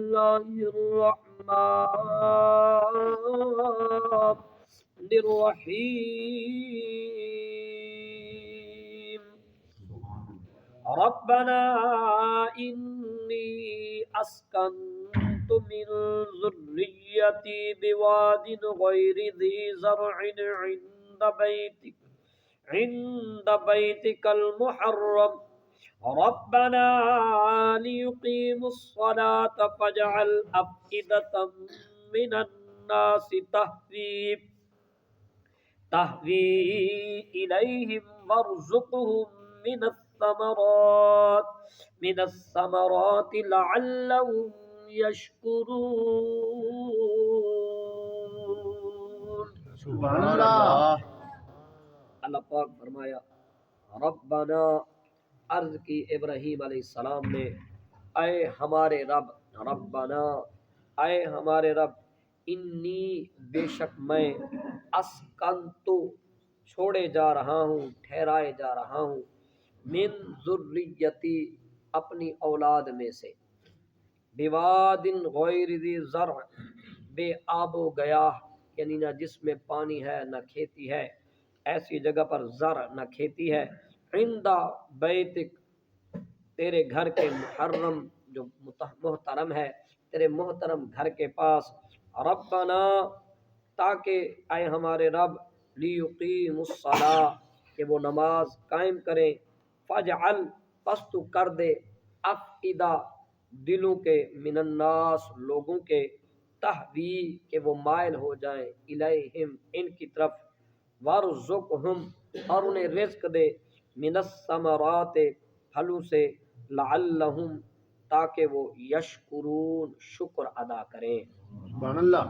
الله الرحمن الرحيم ربنا إني أسكنت من ذريتي بواد غير ذي زرع عند بيتك المحرم ربنا ليقيموا الصلاة فاجعل أفئدة من الناس تهوي إليهم وارزقهم من الثمرات لعلهم يشكرون سبحان اللہ. اللہ پاک فرمایا ربنا، عرض کی ابراہیم علیہ السلام نے، اے ہمارے رب، ربنا اے ہمارے رب، انی بے شک میں، اسکنتو چھوڑے جا رہا ہوں، ٹھہرائے جا رہا ہوں، من ذریتی اپنی اولاد میں سے، بواد غیر ذی زرع بے آب و گیاہ، یعنی نہ جس میں پانی ہے نہ کھیتی ہے، ایسی جگہ پر زرع نہ کھیتی ہے، عند بیتک تیرے گھر کے محرم جو محترم ہے، تیرے محترم گھر کے پاس، ربنا تاکہ اے ہمارے رب، لیقیم الصلاۃ کہ وہ نماز قائم کریں، فاجعل پس تو کر دے، افئدہ دلوں کے، من الناس لوگوں کے، تہوی کہ وہ مائل ہو جائیں، الیہم ان کی طرف، وارزقہم اور انہیں رزق دے، من الثمرات پھلوں سے، لعلہم تاکہ وہ یشکرون شکر ادا کریں. سبحان اللہ.